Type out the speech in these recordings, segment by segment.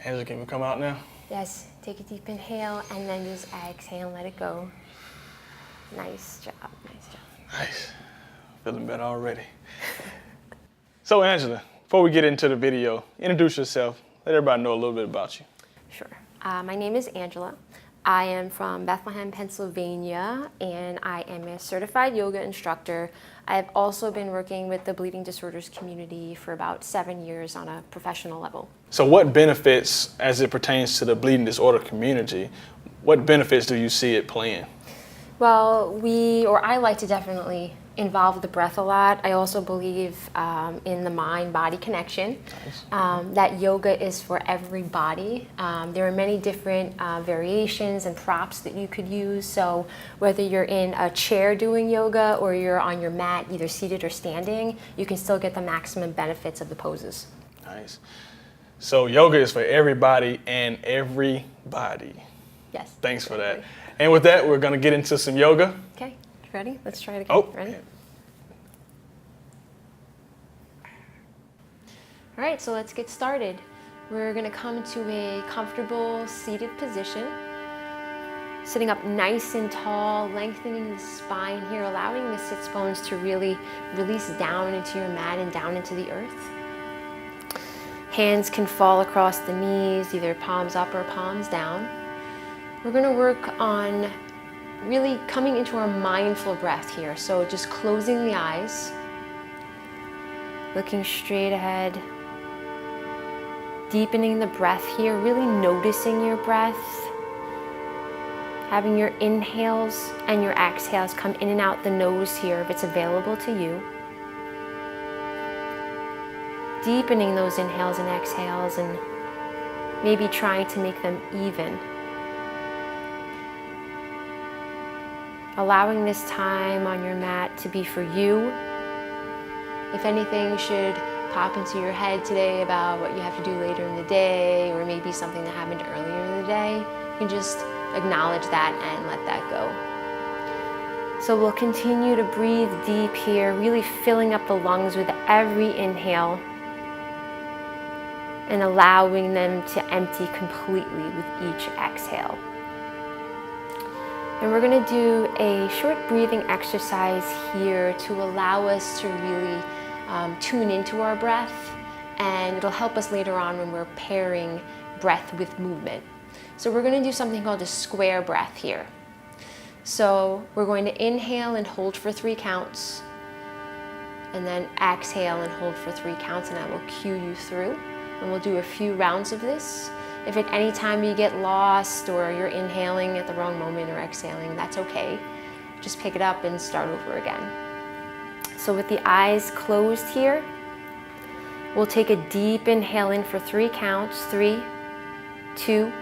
Angela, can we come out now? Yes, take a deep inhale and then just exhale and let it go. Nice job, nice job. Nice. Feeling better already. So Angela, before we get into the video, introduce yourself. Let everybody know a little bit about you. Sure. My name is Angela. I am from Bethlehem, Pennsylvania, and I am a certified yoga instructor. I have also been working with the bleeding disorders community for about 7 years on a professional level. So what benefits, as it pertains to the bleeding disorder community, what benefits do you see it playing? Well, I like to definitely involve the breath a lot. I also believe in the mind-body connection. Nice. That yoga is for everybody. There are many different variations and props that you could use. So whether you're in a chair doing yoga or you're on your mat, either seated or standing, you can still get the maximum benefits of the poses. Nice. So yoga is for everybody and everybody. Yes. Thanks for that. And with that, we're gonna get into some yoga. Okay, ready? Let's try it again. Oh. Ready? All right, so let's get started. We're gonna come to a comfortable seated position. Sitting up nice and tall, lengthening the spine here, allowing the sits bones to really release down into your mat and down into the earth. Hands can fall across the knees, either palms up or palms down. We're going to work on really coming into our mindful breath here. So just closing the eyes, looking straight ahead, deepening the breath here, really noticing your breath, having your inhales and your exhales come in and out the nose here if it's available to you. Deepening those inhales and exhales and maybe trying to make them even. Allowing this time on your mat to be for you. If anything should pop into your head today about what you have to do later in the day, or maybe something that happened earlier in the day, you can just acknowledge that and let that go. So we'll continue to breathe deep here, really filling up the lungs with every inhale and allowing them to empty completely with each exhale. And we're going to do a short breathing exercise here to allow us to really tune into our breath, and it'll help us later on when we're pairing breath with movement. So we're going to do something called a square breath here. So we're going to inhale and hold for 3 counts, and then exhale and hold for 3 counts, and I will cue you through. And we'll do a few rounds of this. If at any time you get lost or you're inhaling at the wrong moment or exhaling, that's okay. Just pick it up and start over again. So with the eyes closed here, we'll take a deep inhale in for 3 counts. 3, 2,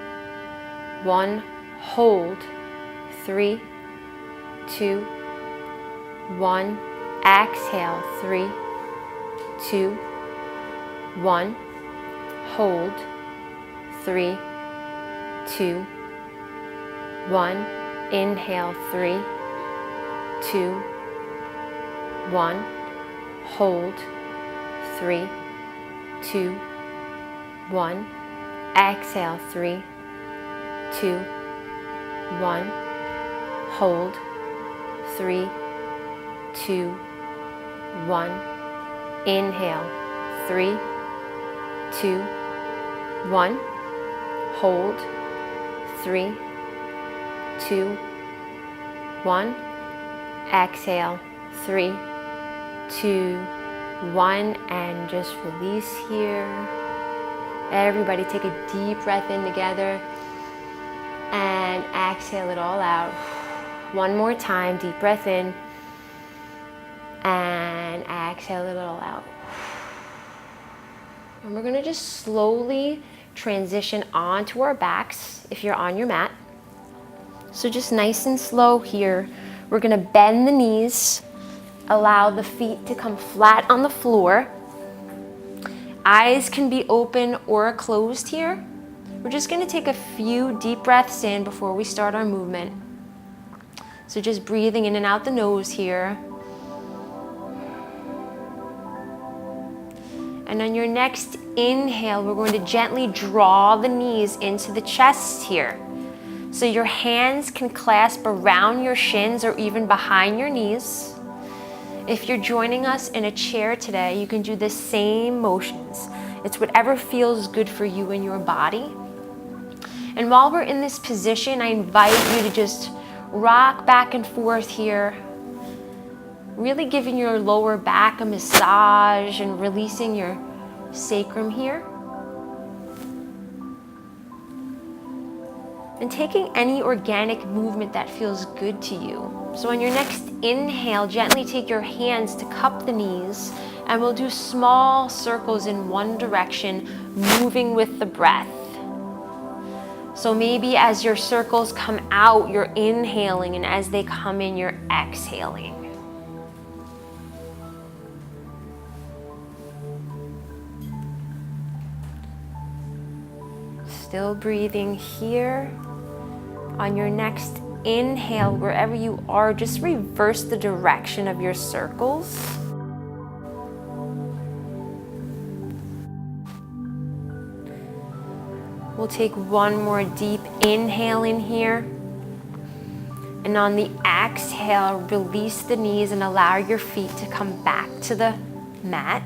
1, hold. 3, 2, 1, exhale. 3, 2, 1, hold. 3, 2, 1, inhale. 3, 2, 1, hold. 3, 2, 1, exhale. 3, 2, 1, hold. 3, 2, 1, inhale. 3, 2, 1, hold. 3, 2, 1, exhale. 3, 2, 1, and just release here. Everybody take a deep breath in together and exhale it all out. One more time, deep breath in and exhale it all out. And we're going to just slowly transition onto our backs if you're on your mat. So just nice and slow here. We're going to bend the knees, allow the feet to come flat on the floor. Eyes can be open or closed here. We're just going to take a few deep breaths in before we start our movement. So just breathing in and out the nose here. And And on your next inhale, we're going to gently draw the knees into the chest here. So your hands can clasp around your shins or even behind your knees. If you're joining us in a chair today, you can do the same motions. It's whatever feels good for you and your body. And while we're in this position, I invite you to just rock back and forth here, really giving your lower back a massage and releasing your sacrum here. And taking any organic movement that feels good to you. So on your next inhale, gently take your hands to cup the knees, and we'll do small circles in one direction, moving with the breath. So maybe as your circles come out, you're inhaling, and as they come in, you're exhaling. Still breathing here. On your next inhale, wherever you are, just reverse the direction of your circles. We'll take one more deep inhale in here. And on the exhale, release the knees and allow your feet to come back to the mat.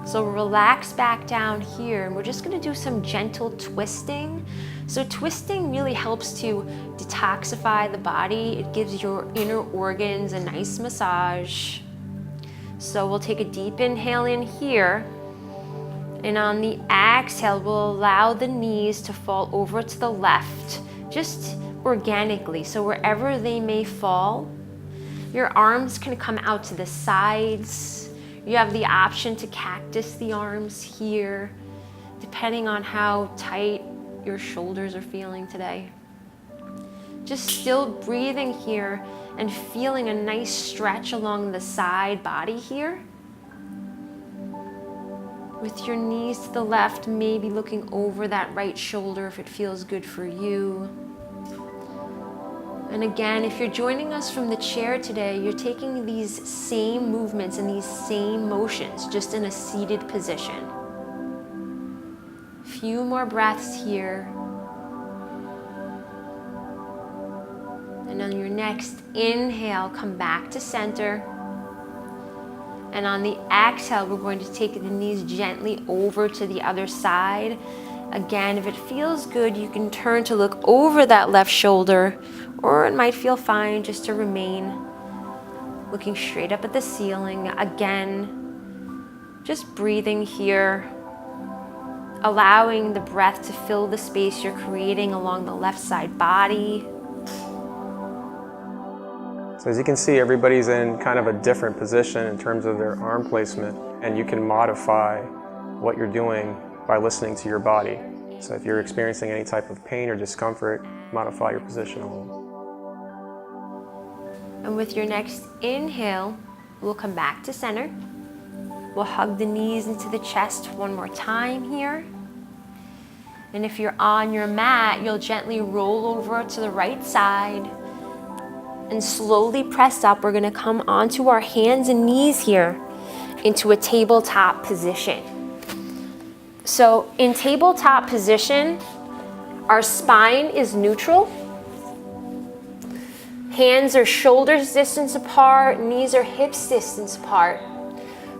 So relax back down here, and we're just going to do some gentle twisting. So twisting really helps to detoxify the body. It gives your inner organs a nice massage. So we'll take a deep inhale in here, and on the exhale, we'll allow the knees to fall over to the left, just organically. So wherever they may fall, your arms can come out to the sides. You have the option to cactus the arms here, depending on how tight your shoulders are feeling today. Just still breathing here and feeling a nice stretch along the side body here. With your knees to the left, maybe looking over that right shoulder if it feels good for you. And again, if you're joining us from the chair today, you're taking these same movements and these same motions, just in a seated position. Few more breaths here. And on your next inhale, come back to center. And on the exhale, we're going to take the knees gently over to the other side. Again, if it feels good, you can turn to look over that left shoulder, or it might feel fine just to remain looking straight up at the ceiling. Again, just breathing here, allowing the breath to fill the space you're creating along the left side body. So as you can see, everybody's in kind of a different position in terms of their arm placement, and you can modify what you're doing by listening to your body. So if you're experiencing any type of pain or discomfort, modify your position a little. And with your next inhale, we'll come back to center. We'll hug the knees into the chest one more time here. And if you're on your mat, you'll gently roll over to the right side and slowly press up. We're going to come onto our hands and knees here into a tabletop position. So in tabletop position, our spine is neutral. Hands are shoulders distance apart, knees are hips distance apart.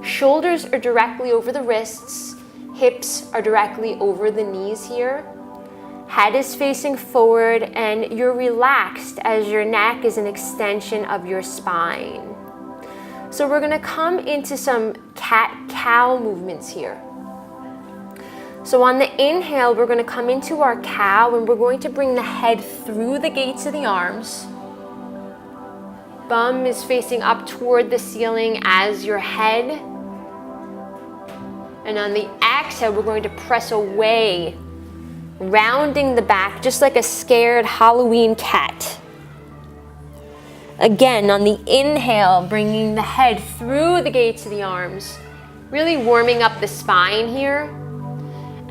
Shoulders are directly over the wrists, hips are directly over the knees here. Head is facing forward, and you're relaxed as your neck is an extension of your spine. So we're gonna come into some cat-cow movements here. So on the inhale, we're gonna come into our cow, and we're going to bring the head through the gates of the arms. Bum is facing up toward the ceiling as your head. And on the exhale, we're going to press away, rounding the back just like a scared Halloween cat. Again, on the inhale, bringing the head through the gates of the arms, really warming up the spine here.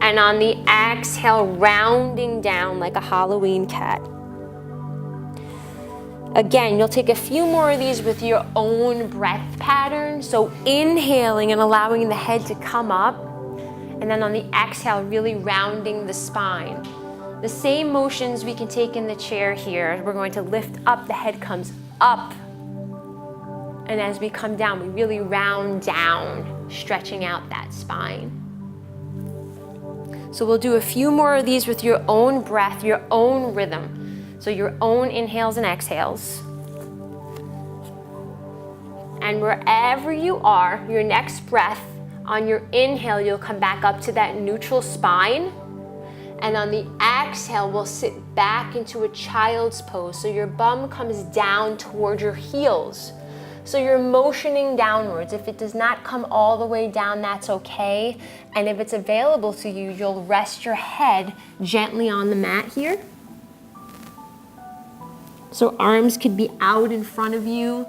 And on the exhale, rounding down like a Halloween cat. Again, you'll take a few more of these with your own breath pattern. So inhaling and allowing the head to come up, and then on the exhale, really rounding the spine. The same motions we can take in the chair here. We're going to lift up, the head comes up. And as we come down, we really round down, stretching out that spine. So we'll do a few more of these with your own breath, your own rhythm. So your own inhales and exhales. And wherever you are, your next breath, on your inhale, you'll come back up to that neutral spine. And on the exhale, we'll sit back into a child's pose. So your bum comes down toward your heels. So you're motioning downwards. If it does not come all the way down, that's okay. And if it's available to you, you'll rest your head gently on the mat here. So arms could be out in front of you.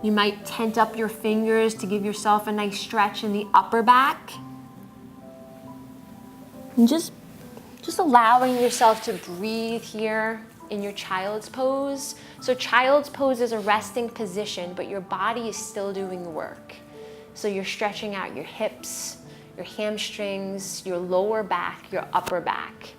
You might tent up your fingers to give yourself a nice stretch in the upper back. And just allowing yourself to breathe here in your child's pose. So child's pose is a resting position, but your body is still doing the work. So you're stretching out your hips, your hamstrings, your lower back, your upper back.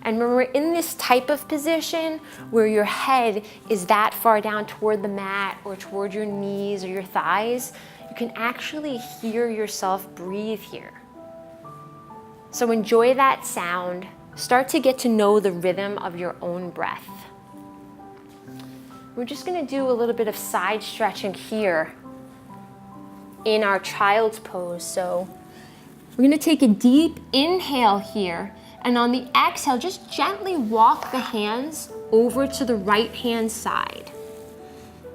And when we're in this type of position where your head is that far down toward the mat or toward your knees or your thighs, you can actually hear yourself breathe here. So enjoy that sound. Start to get to know the rhythm of your own breath. We're just going to do a little bit of side stretching here in our child's pose. So we're going to take a deep inhale here, and on the exhale, just gently walk the hands over to the right hand side.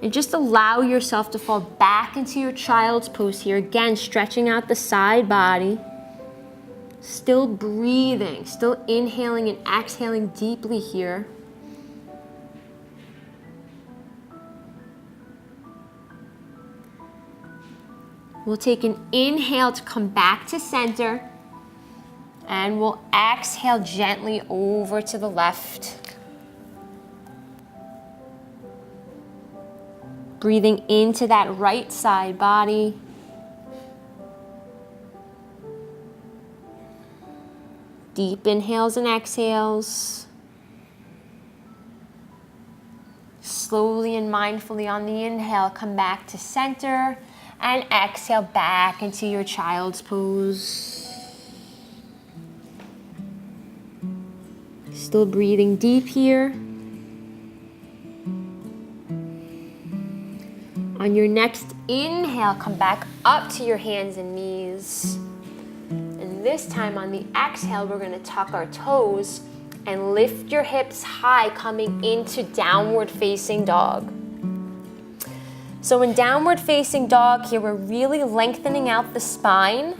And just allow yourself to fall back into your child's pose here. Again, stretching out the side body. Still breathing, still inhaling and exhaling deeply here. We'll take an inhale to come back to center, and we'll exhale gently over to the left. Breathing into that right side body. Deep inhales and exhales. Slowly and mindfully on the inhale, come back to center, and exhale back into your child's pose. Still breathing deep here. On your next inhale, come back up to your hands and knees. And this time on the exhale, we're going to tuck our toes and lift your hips high, coming into downward facing dog. So in downward facing dog here, we're really lengthening out the spine.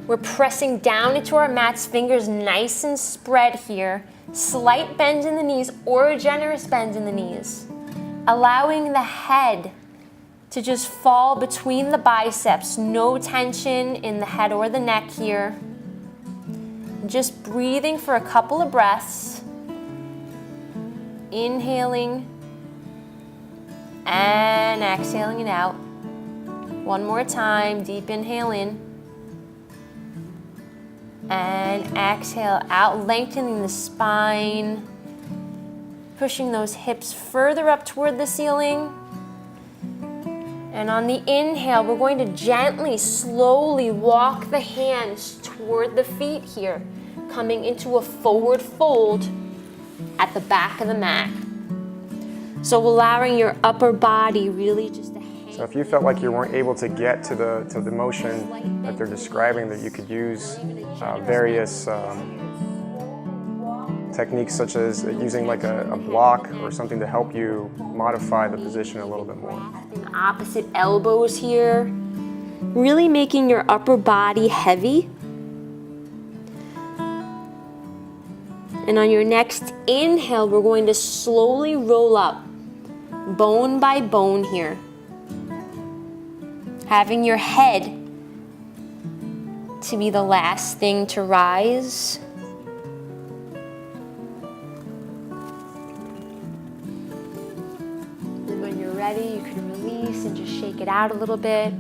We're pressing down into our mats, fingers nice and spread here. Slight bend in the knees or a generous bend in the knees. Allowing the head to just fall between the biceps. No tension in the head or the neck here. Just breathing for a couple of breaths. Inhaling and exhaling it out. One more time, deep inhale in. And exhale out, lengthening the spine. Pushing those hips further up toward the ceiling. And on the inhale, we're going to gently, slowly walk the hands toward the feet here, coming into a forward fold at the back of the mat. So allowing your upper body really just to hang. So if you felt like you weren't able to get to the motion that they're describing, that you could use various techniques such as using like a block or something to help you modify the position a little bit more. Opposite elbows here. Really making your upper body heavy. And on your next inhale, we're going to slowly roll up, bone by bone here. Having your head to be the last thing to rise. and just shake it out a little bit.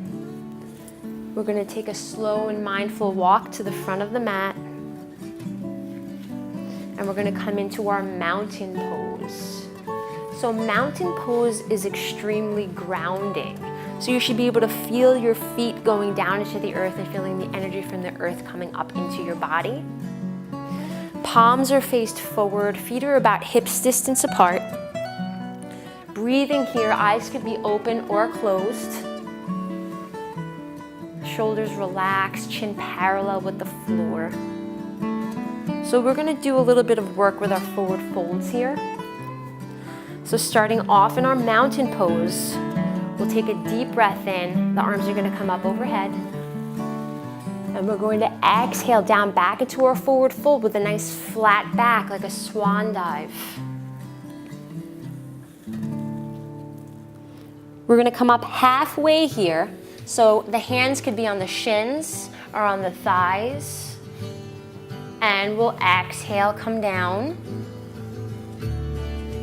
We're going to take a slow and mindful walk to the front of the mat. And we're going to come into our mountain pose. So mountain pose is extremely grounding. So you should be able to feel your feet going down into the earth and feeling the energy from the earth coming up into your body. Palms are faced forward, feet are about hips distance apart. Breathing here, eyes could be open or closed. Shoulders relaxed, chin parallel with the floor. So we're going to do a little bit of work with our forward folds here. So starting off in our mountain pose, we'll take a deep breath in. The arms are going to come up overhead. And we're going to exhale down back into our forward fold with a nice flat back, like a swan dive. We're going to come up halfway here. So the hands could be on the shins or on the thighs. And we'll exhale, come down.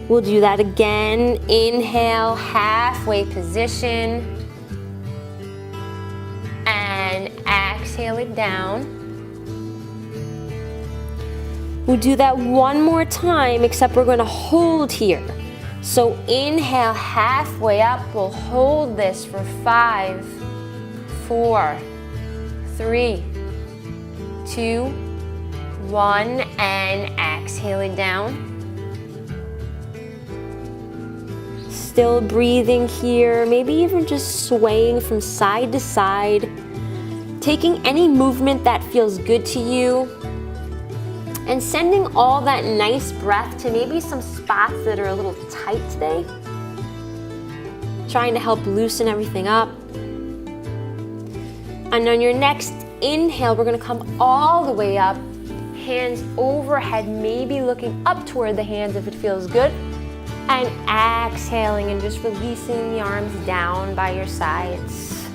We'll do that again. Inhale, halfway position. And exhale it down. We'll do that one more time, except we're going to hold here. So inhale, halfway up. We'll hold this for 5, 4, 3, 2, 1, and exhale it down. Still breathing here, maybe even just swaying from side to side, taking any movement that feels good to you, and sending all that nice breath to maybe some spots that are a little tight today. Trying to help loosen everything up. And on your next inhale, we're going to come all the way up, hands overhead, maybe looking up toward the hands if it feels good. And exhaling and just releasing the arms down by your sides.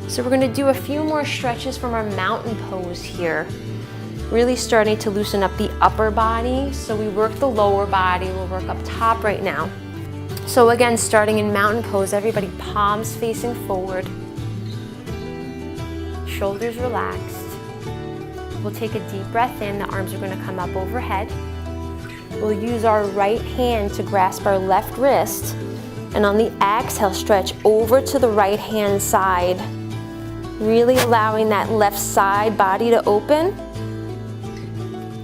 So we're going to do a few more stretches from our mountain pose here. Really starting to loosen up the upper body. So we work the lower body, we'll work up top right now. So again, starting in mountain pose, everybody palms facing forward. Shoulders relaxed. We'll take a deep breath in, the arms are going to come up overhead. We'll use our right hand to grasp our left wrist, and on the exhale, stretch over to the right hand side, really allowing that left side body to open.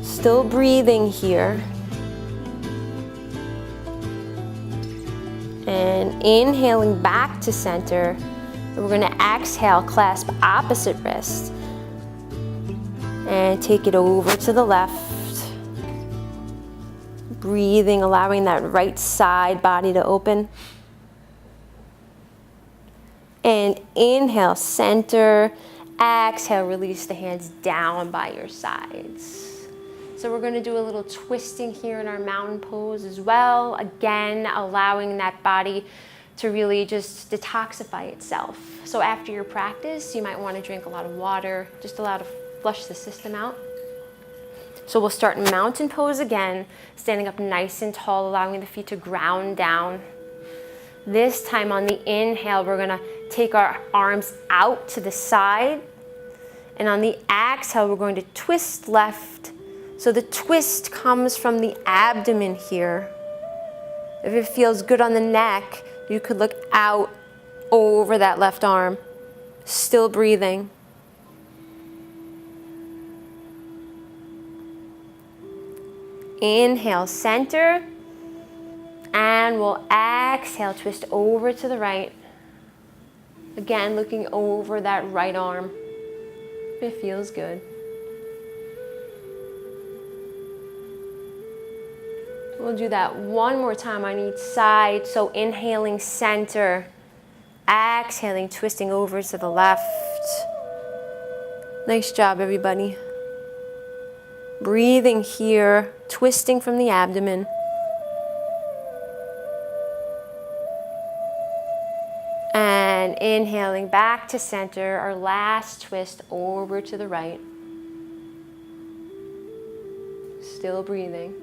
Still breathing here. And inhaling back to center. And we're going to exhale, clasp opposite wrist, and take it over to the left. Breathing, allowing that right side body to open. And inhale, center. Exhale, release the hands down by your sides. So we're going to do a little twisting here in our mountain pose as well. Again, allowing that body to really just detoxify itself. So after your practice, you might want to drink a lot of water, just allow to flush the system out. So we'll start in mountain pose again, standing up nice and tall, allowing the feet to ground down. This time on the inhale, we're gonna take our arms out to the side. And on the exhale, we're going to twist left. So the twist comes from the abdomen here. If it feels good on the neck, you could look out over that left arm. Still breathing. Inhale, center, and we'll exhale, twist over to the right. Again, looking over that right arm. It feels good. We'll do that one more time on each side. So inhaling, center, exhaling, twisting over to the left. Nice job, everybody. Breathing here, twisting from the abdomen. And inhaling back to center, our last twist over to the right. Still breathing.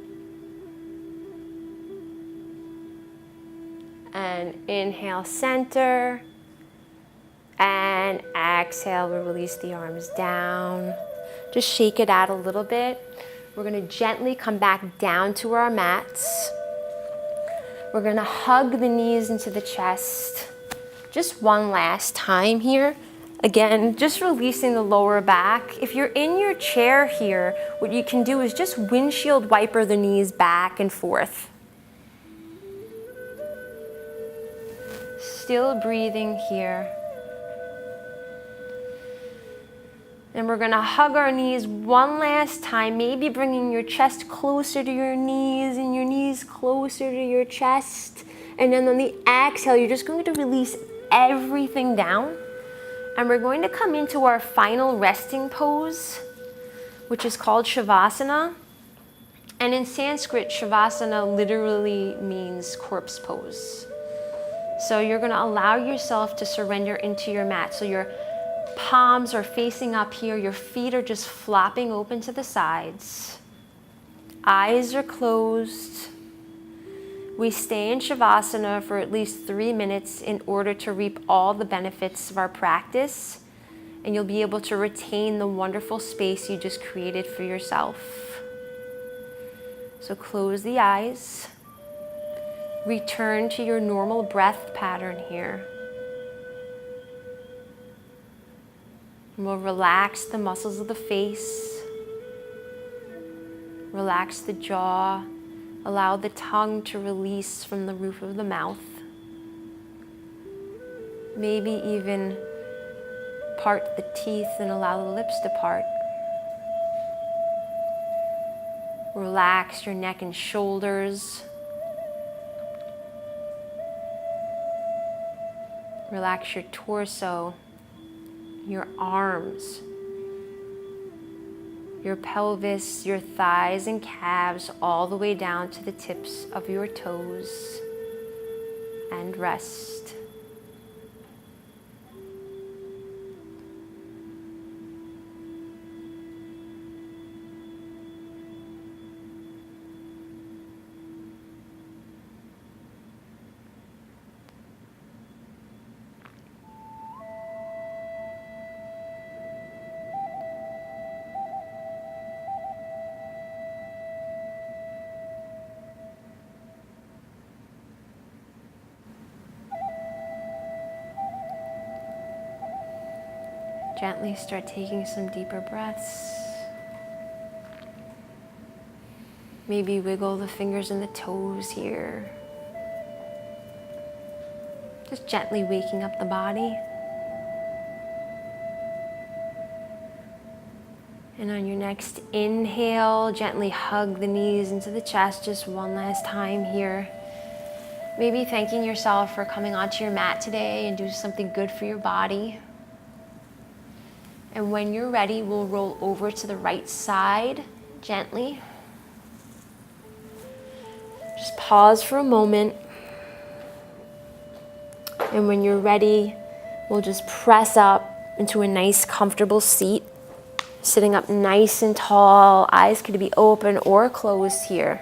And inhale, center. And exhale, we'll release the arms down. Just shake it out a little bit. We're gonna gently come back down to our mats. We're gonna hug the knees into the chest. Just one last time here. Again, just releasing the lower back. If you're in your chair here, what you can do is just windshield wiper the knees back and forth. Still breathing here. And we're gonna hug our knees one last time, maybe bringing your chest closer to your knees and your knees closer to your chest. And then on the exhale, you're just going to release everything down. And we're going to come into our final resting pose, which is called Shavasana. And in Sanskrit, Shavasana literally means corpse pose. So you're gonna allow yourself to surrender into your mat. So your palms are facing up here, your feet are just flopping open to the sides. Eyes are closed. We stay in Shavasana for at least 3 minutes in order to reap all the benefits of our practice, and you'll be able to retain the wonderful space you just created for yourself. So close the eyes. Return to your normal breath pattern here. And we'll relax the muscles of the face, relax the jaw, allow the tongue to release from the roof of the mouth. Maybe even part the teeth and allow the lips to part. Relax your neck and shoulders. Relax your torso, your arms, your pelvis, your thighs and calves, all the way down to the tips of your toes, and rest. Gently start taking some deeper breaths. Maybe wiggle the fingers and the toes here. Just gently waking up the body. And on your next inhale, gently hug the knees into the chest just one last time here. Maybe thanking yourself for coming onto your mat today and do something good for your body. And when you're ready, we'll roll over to the right side gently. Just pause for a moment. And when you're ready, we'll just press up into a nice, comfortable seat. Sitting up nice and tall. Eyes could be open or closed here.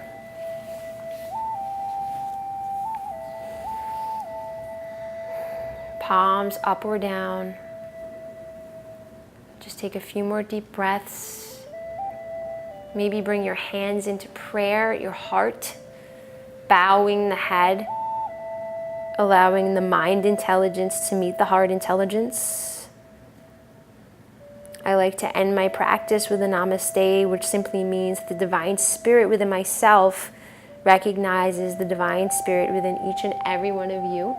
Palms up or down. Just take a few more deep breaths. Maybe bring your hands into prayer at your heart, bowing the head, allowing the mind intelligence to meet the heart intelligence. I like to end my practice with a namaste, which simply means the divine spirit within myself recognizes the divine spirit within each and every one of you.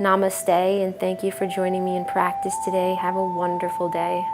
Namaste, and thank you for joining me in practice today. Have a wonderful day.